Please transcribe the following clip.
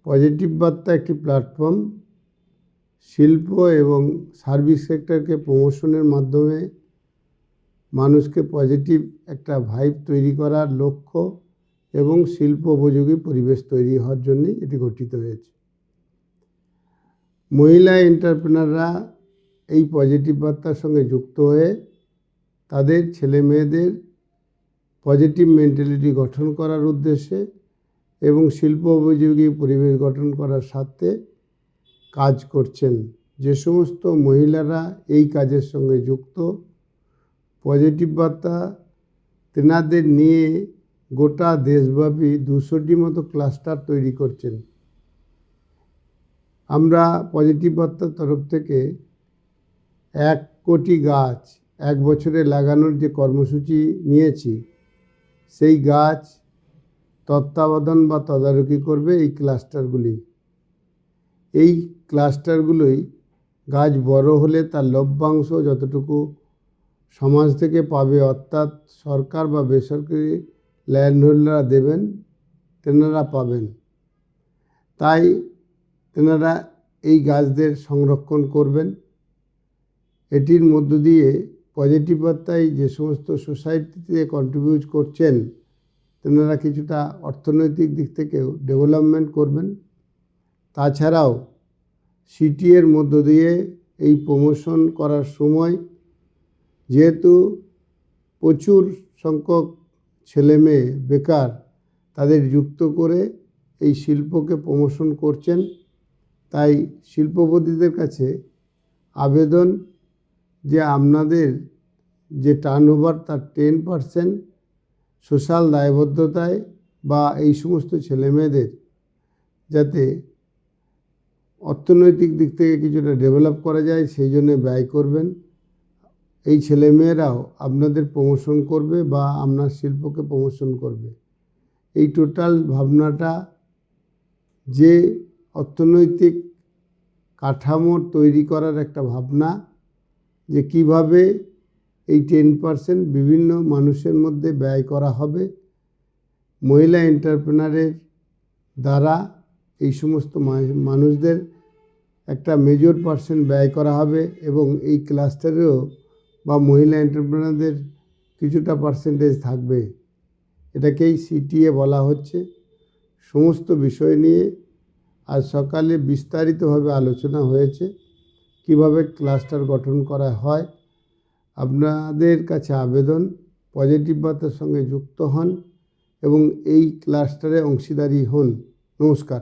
Positive বার্তা একটি platform শিল্প এবং সার্ভিস সেক্টরকে প্রমোশনের মাধ্যমে মানুষকে পজিটিভ একটা ভাইব তৈরি করার লক্ষ্য এবং শিল্প উপযোগী পরিবেশ তৈরি হওয়ার জন্যই এটি গঠিত হয়েছে। মহিলা এন্টারপ্রেনাররা এই পজিটিভ বার্তার সঙ্গে যুক্ত হয়ে তাদের ছেলে মেয়েদের পজিটিভ মেন্টালিটি গঠন করার উদ্দেশ্যে এবং শিল্প উপযোগী পরিবেশ গঠন করার স্বার্থে কাজ করছেন। যে সমস্ত মহিলারা এই কাজের সঙ্গে যুক্ত, পজিটিভ বার্তা তেনাদের নিয়ে গোটা দেশব্যাপী 200টি মতো ক্লাস্টার তৈরি করছেন। আমরা পজিটিভ বার্তার তরফ থেকে 1 কোটি গাছ 1 বছরে লাগানোর যে কর্মসূচি নিয়েছি, সেই গাছ তত্ত্বাবধান বা তদারকি করবে এই ক্লাস্টারগুলি। এই ক্লাস্টারগুলোই গাছ বড় হলে তার লভ্যাংশ যতটুকু সমাজ থেকে পাবে, অর্থাৎ সরকার বা বেসরকারি ল্যান্ড হোল্ডাররা দেবেন, তেনারা পাবেন। তাই তেনারা এই গাছদের সংরক্ষণ করবেন। এটির মধ্য দিয়ে পজিটিভ বার্তায় যে সমস্ত সোসাইটিতে কন্ট্রিবিউট করছেন, তেনারা কিছুটা অর্থনৈতিক দিক থেকেও ডেভেলপমেন্ট করবেন। তাছাড়াও সিটিএর মধ্য দিয়ে এই প্রমোশন করার সময় যেহেতু প্রচুর সংখ্যক ছেলে মেয়ে বেকার, তাদের যুক্ত করে এই শিল্পকে প্রমোশন করছেন। তাই শিল্পপতিদের কাছে আবেদন যে আপনাদের যে টার্নওভার তার 10% সোশ্যাল দায়বদ্ধতায় বা এই সমস্ত ছেলেমেয়েদের যাতে অর্থনৈতিক দিক থেকে কিছুটা ডেভেলপ করা যায় সেই জন্য ব্যয় করবেন। এই ছেলেমেয়েরাও আপনাদের প্রমোশন করবে বা আপনার শিল্পকে প্রমোশন করবে। এই টোটাল ভাবনাটা যে অর্থনৈতিক কাঠামো তৈরি করার একটা ভাবনা, যে কিভাবে এই 10% বিভিন্ন মানুষের মধ্যে ব্যয় করা হবে, মহিলা এন্টারপ্রেনারের দ্বারা এই সমস্ত মানুষদের একটা মেজর পার্সেন্ট ব্যয় করা হবে এবং এই ক্লাস্টারেও বা মহিলা এন্টারপ্রেনারদের কিছুটা পার্সেন্টেজ থাকবে। এটাকেই সিটিএ বলা হচ্ছে। সমস্ত বিষয় নিয়ে আজ সকালে বিস্তারিতভাবে আলোচনা হয়েছে, কিভাবে ক্লাস্টার গঠন করা হয়। আপনাদের কাছে আবেদন, পজিটিভ বার্তার সঙ্গে যুক্ত হন এবং এই ক্লাস্টারে অংশীদারি হন। নমস্কার।